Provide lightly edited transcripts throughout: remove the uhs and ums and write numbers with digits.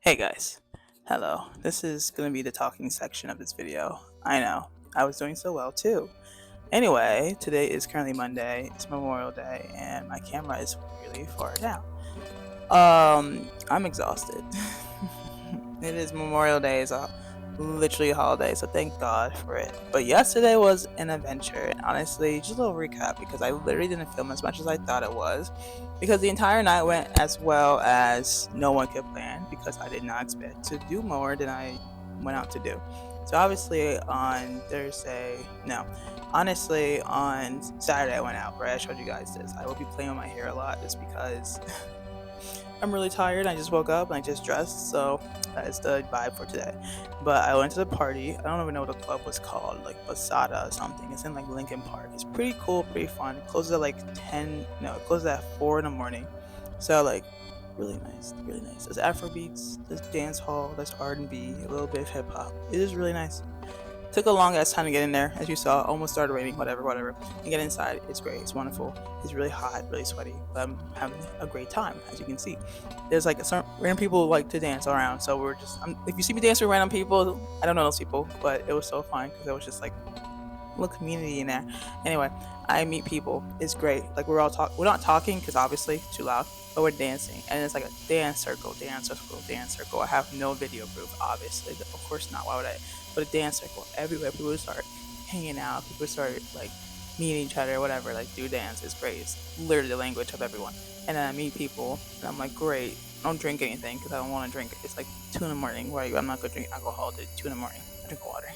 Hey guys, hello. This is going to be the talking section of this video. I know, I was doing so well too. Anyway, today is currently Monday, it's Memorial Day, and my camera is really far down. I'm exhausted. It is Memorial Day, it's literally a holiday, so thank God for it. But yesterday was an adventure, and honestly, just a little recap because I literally didn't film as much as I thought it was. Because the entire night went as well as no one could plan because I did not expect to do more than I went out to do. So obviously on Thursday, no, honestly on Saturday I went out, right? I showed you guys this. I will be playing with my hair a lot just because I'm really tired. I just woke up and I just dressed, so that is the vibe for today. But I went to the party. I don't even know what the club was called, like Basada or something. It's in like Lincoln Park. It's pretty cool, pretty fun. It closes at like 10. No, it closes at 4 in the morning. So like really nice, really nice. There's Afrobeats, there's dance hall, there's R&B, a little bit of hip hop. It is really nice. Took a long ass time to get in there, as you saw. Almost started raining, whatever, whatever. And get inside, it's great, it's wonderful. It's really hot, really sweaty, but I'm having a great time, as you can see. There's like certain random people who like to dance around, so we're just. If you see me dancing with random people, I don't know those people, but it was so fun because it was just like little community in there. Anyway, I meet people. It's great. Like we're all talk. We're not talking because obviously too loud, but we're dancing, and it's like a dance circle, dance circle, dance circle. I have no video proof, obviously. Of course not. Why would I? But a dance circle everywhere. People start hanging out. People start like meeting each other, whatever. Like do dance. It's great. It's literally the language of everyone. And then I meet people, and I'm like, great. I don't drink anything because I don't want to drink. It's like 2 in the morning. Right? I'm not gonna drink alcohol at 2 in the morning. I drink water.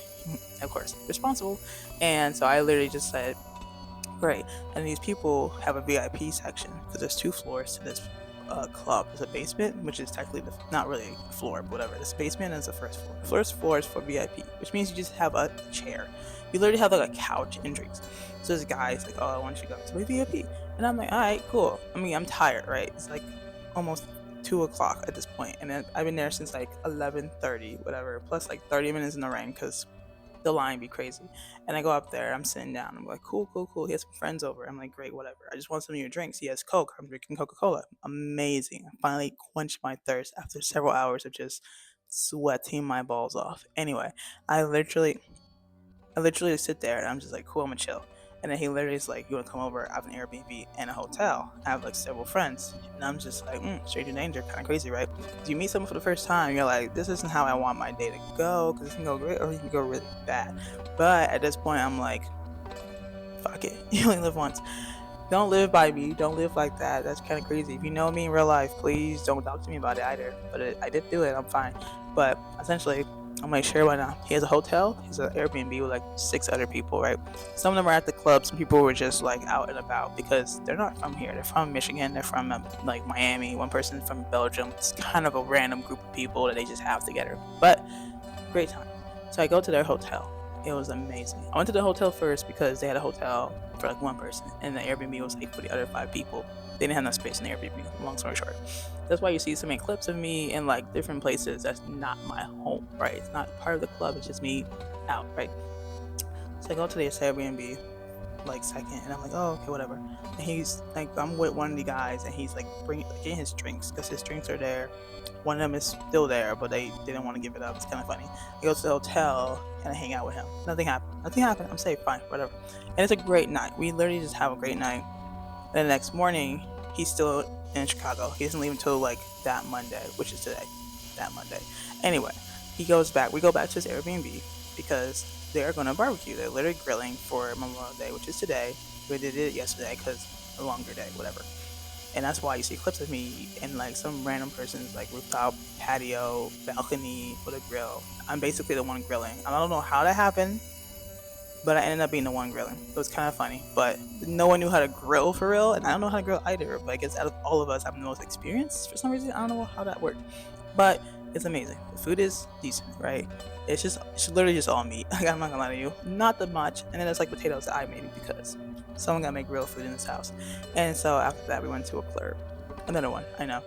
Of course, responsible. And so I literally just said, great. And these people have a VIP section because there's 2 floors to this club. There's a basement, which is technically not really a floor, but whatever. This basement is the first floor. The first floor is for VIP, which means you just have a chair. You literally have like a couch and drinks. So this guy's like, oh, I want you to go to my VIP. And I'm like, all right, cool. I mean, I'm tired, right? It's like almost 2 o'clock at this point, and then I've been there since like 11:30, whatever, plus like 30 minutes in the rain because the line be crazy. And I go up there, I'm sitting down, I'm like, cool, cool, cool. He has some friends over. I'm like, great, whatever. I just want some of your drinks. He has Coke. I'm drinking Coca Cola. Amazing. I finally quenched my thirst after several hours of just sweating my balls off. Anyway, I literally sit there and I'm just like, cool, I'm gonna chill. And then he literally is like, "You want to come over? I have an Airbnb and a hotel. I have like several friends." And I'm just like, stranger danger, kind of crazy, right? Because you meet someone for the first time, you're like, "This isn't how I want my day to go, because it can go great or it can go really bad." But at this point, I'm like, "Fuck it, you only live once. Don't live by me. Don't live like that. That's kind of crazy. If you know me in real life, please don't talk to me about it either." But I did do it. I'm fine. But essentially, I'm like, sure, why not? He has a hotel. He's an Airbnb with like 6 other people, right? Some of them are at the club. Some people were just like out and about because they're not from here. They're from Michigan. They're from like Miami. One person's from Belgium. It's kind of a random group of people that they just have together. But great time. So I go to their hotel. It was amazing. I went to the hotel first because they had a hotel for like one person, and the Airbnb was like for the other 5 people. They didn't have enough space in the Airbnb. Long story short, that's why you see so many clips of me in like different places. That's not my home, right? It's not part of the club. It's just me out, right? So I go to this Airbnb like second, and I'm like, oh, okay, whatever. And he's like, I'm with one of the guys, and he's like getting his drinks because his drinks are there. One of them is still there, but they didn't want to give it up. It's kind of funny. I go to the hotel and I hang out with him. Nothing happened. Nothing happened. I'm safe, fine, whatever. And it's a great night. We literally just have a great night. And the next morning, he's still in Chicago. He doesn't leave until like that Monday, which is today. That Monday. Anyway, he goes back. We go back to his Airbnb because they're going to barbecue. They're literally grilling for Memorial Day, which is today. We did it yesterday because a longer day, whatever. And that's why you see clips of me in like some random person's like rooftop patio balcony with a grill. I'm basically the one grilling. I don't know how that happened, but I ended up being the one grilling. It was kind of funny, but no one knew how to grill for real, and I don't know how to grill either. But I guess out of all of us, I'm the most experienced for some reason. I don't know how that worked, but it's amazing. The food is decent, right? It's literally just all meat. Like, I'm not gonna lie to you, not that much. And then there's like potatoes that I made because someone gotta make real food in this house. And so after that, we went to a club, another one. I know.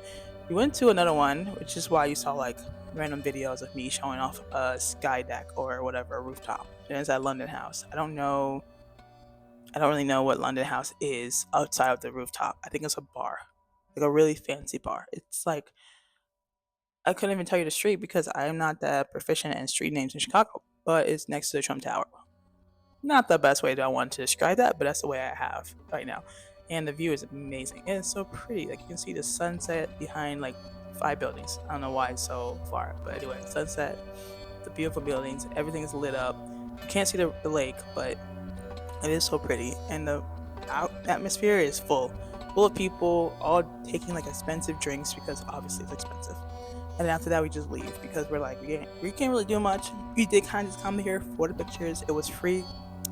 We went to another one, which is why you saw like random videos of me showing off a sky deck or whatever, a rooftop. And it's at London House. I don't know. I don't really know what London House is outside of the rooftop. I think it's a bar, like a really fancy bar. It's like I couldn't even tell you the street because I am not that proficient in street names in Chicago. But it's next to the Trump Tower. Not the best way that I want to describe that, but that's the way I have right now. And the view is amazing. And it's so pretty. Like you can see the sunset behind like 5 buildings. I don't know why it's so far, but anyway, sunset, the beautiful buildings, everything is lit up. You can't see the lake, but it is so pretty. And the atmosphere is full of people all taking like expensive drinks because obviously it's expensive. And then after that, we just leave because we're like, we can't really do much. We did kind of just come here for the pictures. It was free.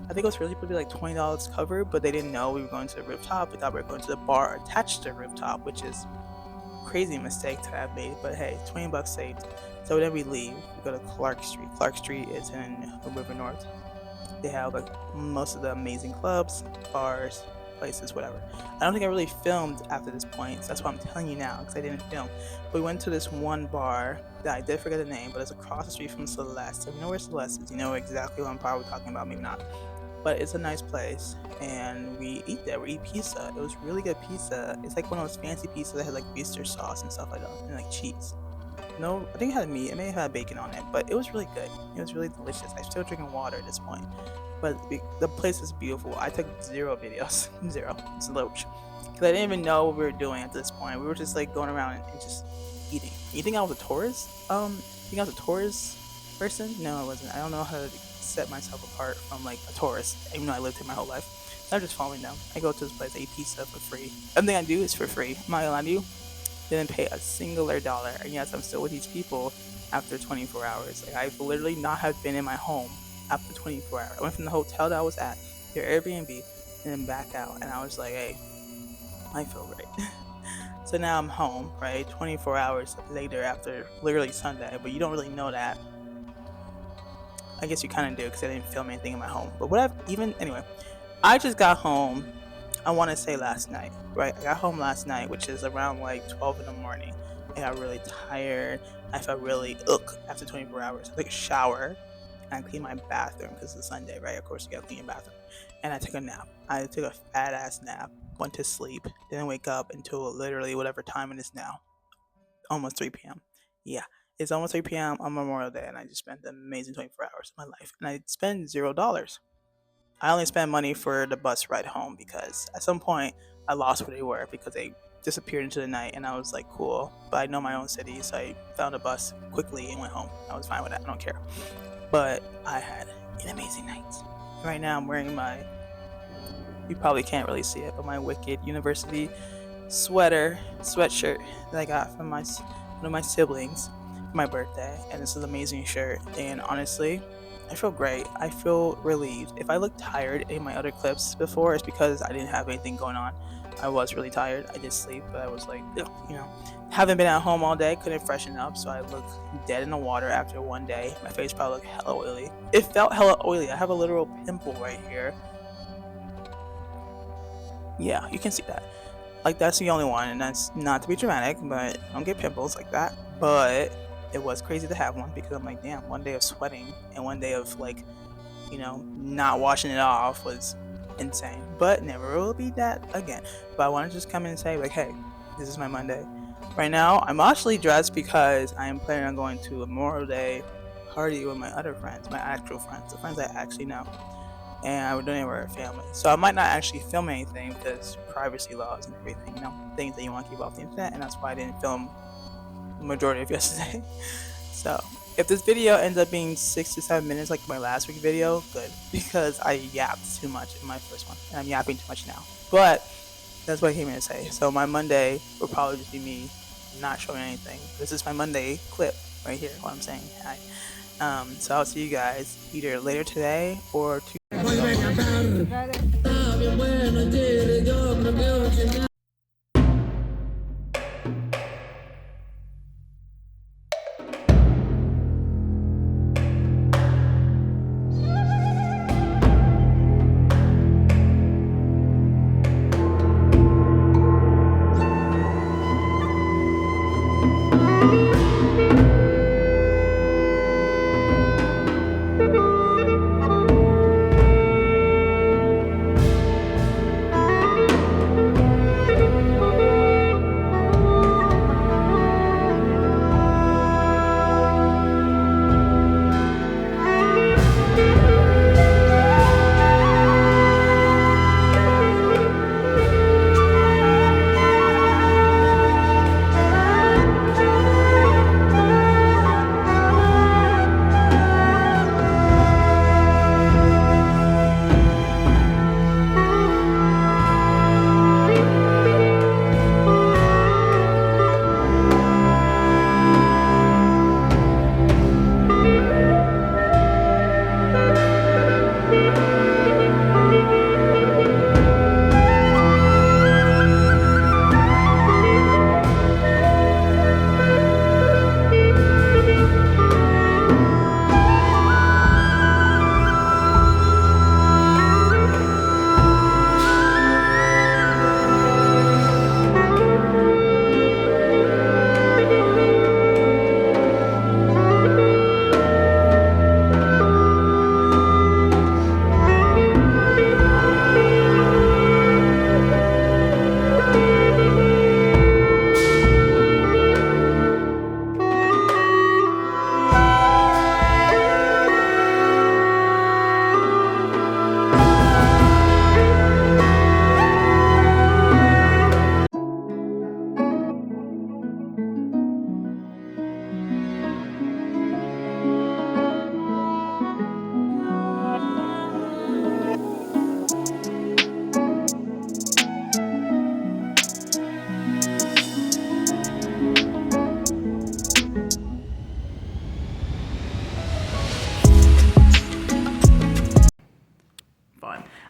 I think it was really supposed to be like $20 covered, but they didn't know we were going to the rooftop. We thought we were going to the bar attached to the rooftop, which is a crazy mistake to have made. But hey, 20 bucks saved. So then we leave. We go to Clark Street. Clark Street is in River North. They have like most of the amazing clubs, bars, places, whatever. I don't think I really filmed after this point, so that's why I'm telling you now because I didn't film. But we went to this one bar that I did forget the name, but it's across the street from Celeste. So if you know where Celeste is, you know exactly what bar we're talking about, maybe not. But it's a nice place, and we eat there. We eat pizza. It was really good pizza. It's like one of those fancy pizzas that had like Easter sauce and stuff like that, and like cheese. No, I think it had meat. It may have had bacon on it, but it was really good. It was really delicious. I'm still drinking water at this point, but the place is beautiful. I took zero videos, zero. It's loach, because I didn't even know what we were doing at this point. We were just like going around and just eating. You think I was a tourist? You think I was a tourist person? No, I wasn't. I don't know how to set myself apart from like a tourist, even though I lived here my whole life. So I'm just following them. I go to this place, I eat pizza for free. Everything I do is for free. I'm not gonna lie to you, didn't pay a singular dollar, and yes, I'm still with these people after 24 hours. Like, I've literally not have been in my home after 24 hours. I went from the hotel that I was at, their Airbnb, and then back out, and I was like, hey, I feel right. So now I'm home, right? 24 hours later after literally Sunday, but you don't really know that. I guess you kind of do because I didn't film anything in my home. But whatever, even anyway, I just got home. I want to say last night, right? I got home last night, which is around like 12 in the morning. I got really tired. I felt really after 24 hours. I took a shower and I cleaned my bathroom because it's Sunday, right? Of course, you gotta clean your bathroom. And I took a nap. I took a fat ass nap, went to sleep, didn't wake up until literally whatever time it is now, almost 3 p.m. Yeah, it's almost 3 p.m. on Memorial Day, and I just spent the amazing 24 hours of my life. And I spent $0. I only spent money for the bus ride home because at some point I lost where they were because they disappeared into the night, and I was like, cool, but I know my own city, so I found a bus quickly and went home. I was fine with that. I don't care. But I had an amazing night. Right now I'm wearing my, you probably can't really see it, but my Wicked University sweatshirt that I got from one of my siblings for my birthday, and this is an amazing shirt. And honestly, I feel great. I feel relieved. If I look tired in my other clips before, it's because I didn't have anything going on. I was really tired. I did sleep, but I was like, ugh, haven't been at home all day, couldn't freshen up, so I look dead in the water after one day. My face probably looked hella oily. It felt hella oily. I have a literal pimple right here. Yeah, you can see that. Like, that's the only one, and that's not to be dramatic, but I don't get pimples like that. But it was crazy to have one because I'm like, damn, one day of sweating and one day of like, not washing it off was insane. But never will be that again. But I want to just come in and say, like, hey, this is my Monday. Right now, I'm actually dressed because I am planning on going to a Memorial Day party with my other friends, my actual friends, the friends I actually know. And we're doing it with our family. So I might not actually film anything because privacy laws and everything, things that you want to keep off the internet, and that's why I didn't film the majority of yesterday. So if this video ends up being 6 to 7 minutes like my last week video, good, because I yapped too much in my first one, and I'm yapping too much now. But that's what I came here to say. So my Monday will probably just be me not showing anything. This is my Monday clip right here, what I'm saying. Hi. So I'll see you guys either later today or Tuesday.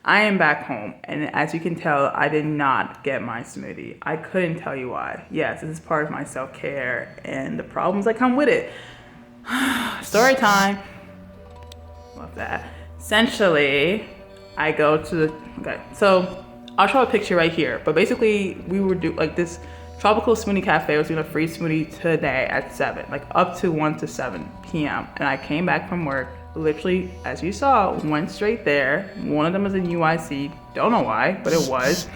I am back home, and as you can tell, I did not get my smoothie. I couldn't tell you why. Yes, this is part of my self-care and the problems that come with it. Story time. Love that. Essentially, I go to the, okay, so I'll show a picture right here, but basically we were like this tropical smoothie cafe was doing a free smoothie today at 7, like up to 1 to 7 p.m. And I came back from work, literally, as you saw, went straight there. One of them was in UIC, don't know why, but it was.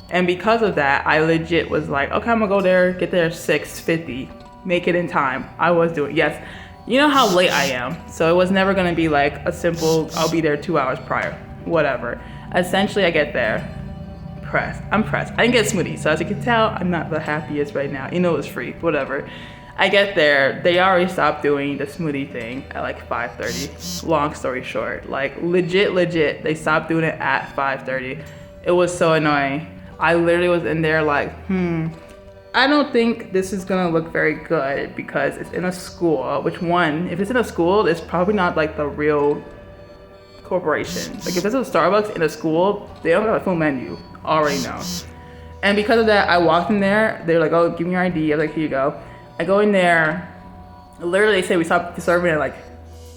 And because of that, I legit was like, okay, I'm gonna go there, get there 6:50, make it in time. I was doing, yes, you know how late I am. So it was never gonna be like a simple, I'll be there 2 hours prior. whatever. Essentially, I get there, I'm pressed. I didn't get a smoothie, so as you can tell, I'm not the happiest right now. You know, it was free, whatever. I get there, they already stopped doing the smoothie thing at like 5:30. Long story short, like legit, they stopped doing it at 5:30. It was so annoying. I literally was in there like, I don't think this is gonna look very good because it's in a school, which one, if it's in a school, it's probably not like the real corporation. Like if it's a Starbucks in a school, they don't have a full menu, already know. And because of that, I walked in there, they're like, oh, give me your ID. I was like, here you go. I go in there, literally they say we stopped serving at like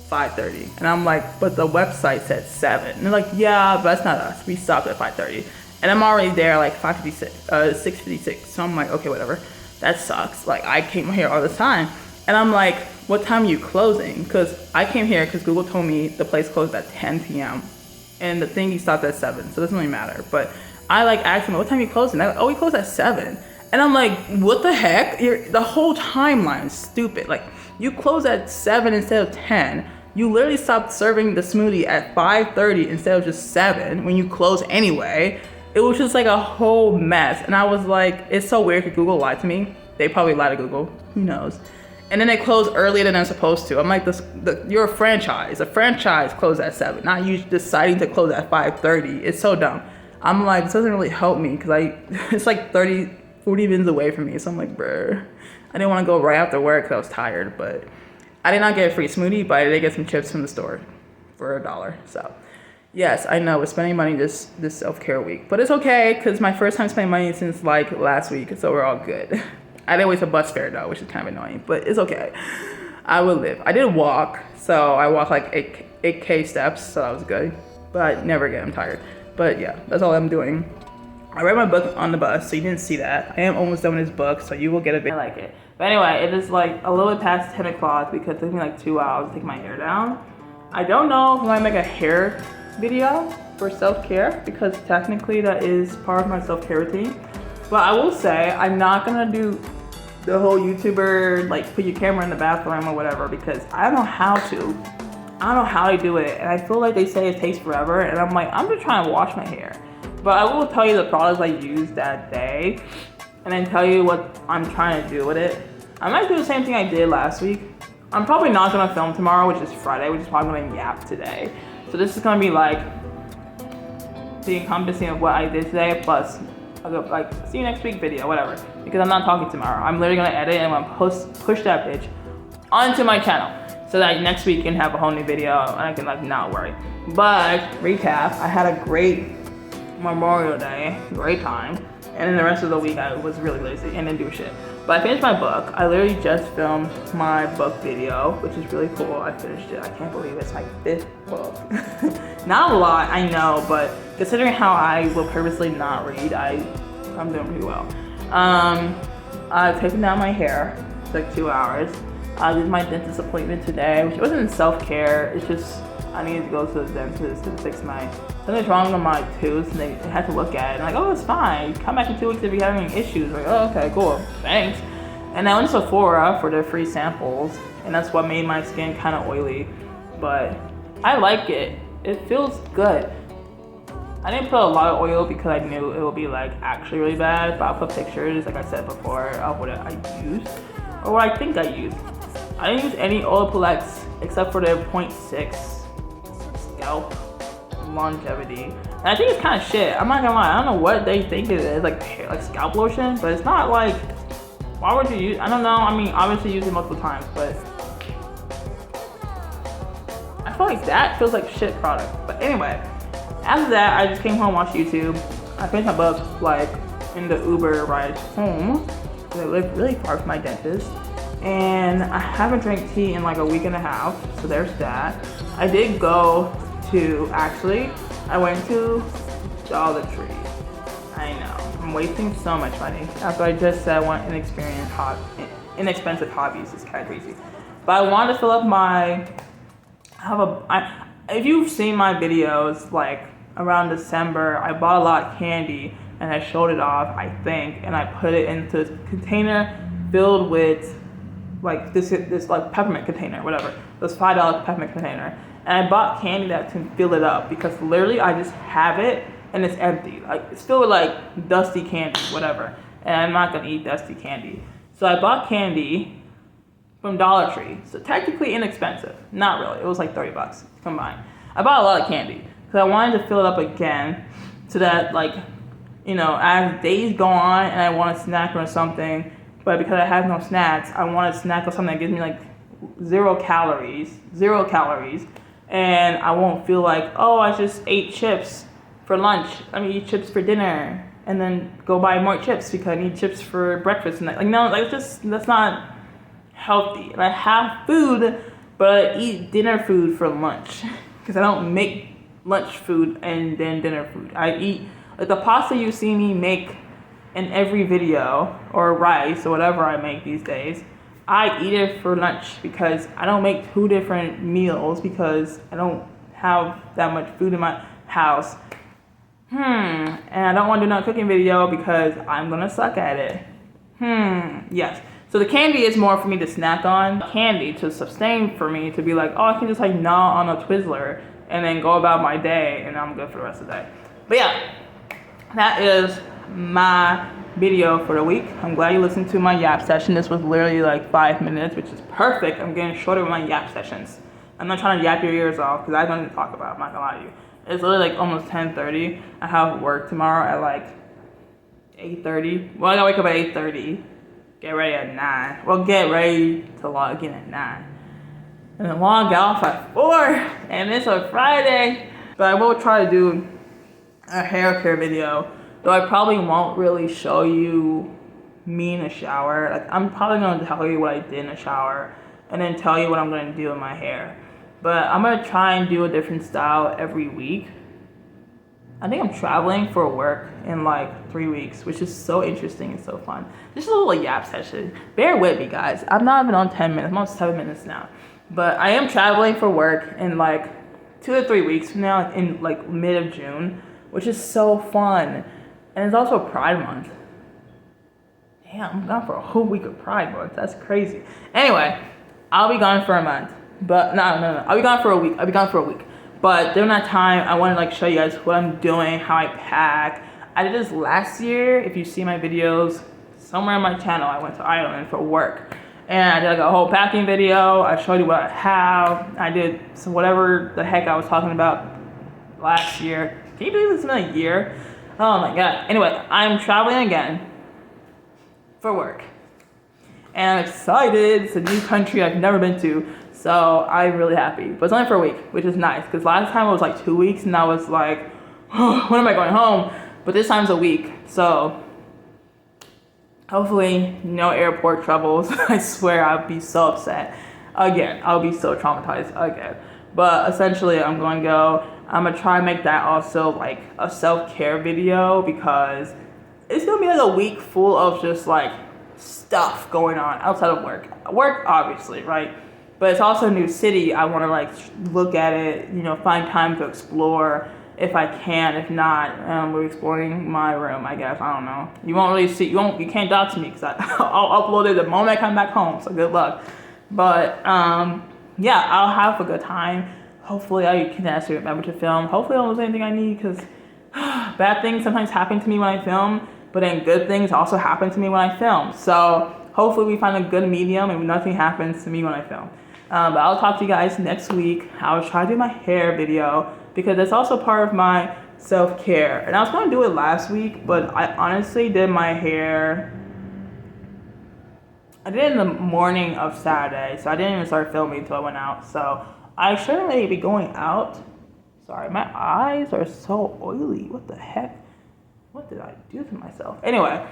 5:30. And I'm like, but the website said 7. And they're like, yeah, but that's not us. We stopped at 5:30. And I'm already there like 6:56. So I'm like, okay, whatever. That sucks. Like I came here all this time. And I'm like, what time are you closing? Because I came here because Google told me the place closed at 10 p.m. And the thing, you stopped at 7. So it doesn't really matter. But I like asked them, what time are you closing? They're like, oh, we close at 7. And I'm like, what the heck? The whole timeline is stupid. Like you close at 7 instead of 10. You literally stopped serving the smoothie at 5:30 instead of just 7 when you close anyway. It was just like a whole mess. And I was like, it's so weird because Google lied to me. They probably lied to Google, who knows? And then they close earlier than they're supposed to. I'm like, you're a franchise. A franchise closed at 7, not you deciding to close at 5:30. It's so dumb. I'm like, this doesn't really help me because it's like 40 minutes away from me. So I'm like, bruh. I didn't want to go right after work because I was tired, but I did not get a free smoothie, but I did get some chips from the store for $1. So yes, I know we're spending money this self-care week, but it's okay because my first time spending money since like last week, so we're all good. I didn't waste a bus fare though, which is kind of annoying, but it's okay. I will live. I did walk, so I walked like 8K steps, so that was good, but never again, I'm tired. But yeah, that's all I'm doing. I read my book on the bus, so you didn't see that. I am almost done with this book, so you will get a bit. I like it. But anyway, it is like a little bit past 10 o'clock because it took me like 2 hours to take my hair down. I don't know if I'm gonna make a hair video for self-care because technically that is part of my self-care routine. But I will say I'm not gonna do the whole YouTuber, like put your camera in the bathroom or whatever because I don't know how to. I don't know how to do it. And I feel like they say it takes forever. And I'm like, I'm just trying to wash my hair. But I will tell you the products I used that day and then tell you what I'm trying to do with it. I might do the same thing I did last week. I'm probably not gonna film tomorrow, which is Friday, which is probably gonna yap today. So this is gonna be like the encompassing of what I did today, plus I'll go like see you next week video, whatever. Because I'm not talking tomorrow. I'm literally gonna edit and I'm gonna push that bitch onto my channel. So that next week can have a whole new video and I can like not worry. But recap, I had a great Memorial Day, great time. And then the rest of the week I was really lazy and didn't do shit. But I finished my book. I literally just filmed my book video, which is really cool. I finished it. I can't believe it's my 5th book. Not a lot, I know, but considering how I will purposely not read, I'm doing pretty well. I've taken down my hair. It's like 2 hours. I did my dentist appointment today, which wasn't self-care. It's just I needed to go to the dentist to fix something's wrong with my tooth, and they had to look at it. And like, oh, it's fine. Come back in 2 weeks if you have any issues. Like, oh, okay, cool, thanks. And I went to Sephora for their free samples, and that's what made my skin kind of oily. But I like it. It feels good. I didn't put a lot of oil because I knew it would be like actually really bad. But I'll put pictures, like I said before, of what I used or what I think I used. I didn't use any Olaplex except for their 0.6 scalp longevity. And I think it's kind of shit. I'm not gonna lie. I don't know what they think it is, like scalp lotion, but it's not like. Why would you use? I don't know. I mean, obviously use it multiple times, but I feel like that feels like shit product. But anyway, after that, I just came home, watched YouTube. I finished my book like in the Uber ride home. I live really far from my dentist. And I haven't drank tea in like a week and a half, so there's that. I did go to, I went to Dollar Tree. I know, I'm wasting so much money. After I just said I want inexpensive hobbies, it's kind of crazy. But I wanted to fill up if you've seen my videos, like around December, I bought a lot of candy and I showed it off, I think, and I put it into a container filled with like this like peppermint container, whatever, this $5 peppermint container, and I bought candy that can fill it up because literally I just have it and it's empty, like it's filled with like dusty candy, whatever, and I'm not gonna eat dusty candy. So I bought candy from Dollar Tree, so technically inexpensive, not really. It was like $30 combined. I bought a lot of candy because I wanted to fill it up again, so that like, you know, as days go on and I want a snack or something, but because I have no snacks, I want a snack or something that gives me like zero calories, and I won't feel like, oh, I just ate chips for lunch. Let me eat chips for dinner, and then go buy more chips because I need chips for breakfast. And like, no, like that's not healthy. And I have food, but I eat dinner food for lunch because I don't make lunch food and then dinner food. I eat like the pasta you see me make in every video, or rice or whatever I make these days. I eat it for lunch because I don't make 2 different meals because I don't have that much food in my house. And I don't want to do another cooking video because I'm gonna suck at it. Yes. So the candy is more for me to snack on. Candy to sustain for me to be like, oh, I can just like gnaw on a Twizzler and then go about my day and I'm good for the rest of the day. But yeah, that is my video for the week. I'm glad you listened to my yap session. This was literally like 5 minutes, which is perfect. I'm getting shorter with my yap sessions. I'm not trying to yap your ears off because I have nothing to talk about. I'm not gonna lie to you. It's literally like almost 10:30. I have work tomorrow at like 8:30. Well, I gotta wake up at 8:30. Get ready at 9. Well, get ready to log in at 9. And then log off at 4. And it's a Friday. But I will try to do a hair care video. Though I probably won't really show you me in a shower. Like, I'm probably gonna tell you what I did in the shower and then tell you what I'm gonna do with my hair. But I'm gonna try and do a different style every week. I think I'm traveling for work in like 3 weeks, which is so interesting and so fun. Just a little yap session. Bear with me, guys. I'm not even on 10 minutes. I'm on 7 minutes now. But I am traveling for work in like 2 to 3 weeks from now, in like mid of June, which is so fun. And it's also Pride Month. Damn, I'm gone for a whole week of Pride Month. That's crazy. Anyway, I'll be gone for a month. But no. I'll be gone for a week. But during that time, I want to like show you guys what I'm doing, how I pack. I did this last year. If you see my videos somewhere on my channel, I went to Ireland for work. And I did like a whole packing video. I showed you what I have. I did whatever the heck I was talking about last year. Can you believe it's been a year? Oh my god. Anyway, I'm traveling again for work. And I'm excited. It's a new country I've never been to. So I'm really happy. But it's only for a week, which is nice. Because last time it was like 2 weeks and I was like, oh, when am I going home? But this time's a week. So hopefully no airport troubles. I swear I'll be so upset. Again, I'll be so traumatized again. But essentially I'm going to go. I'm going to try and make that also like a self-care video because it's going to be like a week full of just like stuff going on outside of work. Work, obviously, right? But it's also a new city. I want to like look at it, you know, find time to explore if I can. If not, we're exploring my room, I guess. I don't know. You won't really see, you can't dox me because I'll upload it the moment I come back home. So good luck. But yeah, I'll have a good time. Hopefully I can actually remember to film. Hopefully I don't lose anything I need because bad things sometimes happen to me when I film, but then good things also happen to me when I film. So hopefully we find a good medium and nothing happens to me when I film. But I'll talk to you guys next week. I was trying to do my hair video because it's also part of my self-care. And I was going to do it last week, but I honestly did my hair. I did it in the morning of Saturday, so I didn't even start filming until I went out. So I shouldn't really be going out. Sorry, my eyes are so oily. What the heck? What did I do to myself? Anyway,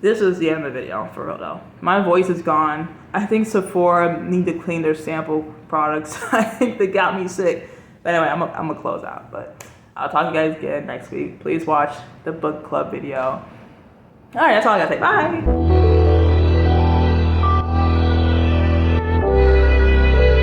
this is the end of the video, for real though. My voice is gone. I think Sephora need to clean their sample products. I think they got me sick. But anyway, I'm gonna close out. But I'll talk to you guys again next week. Please watch the book club video. All right, that's all I gotta say. Bye.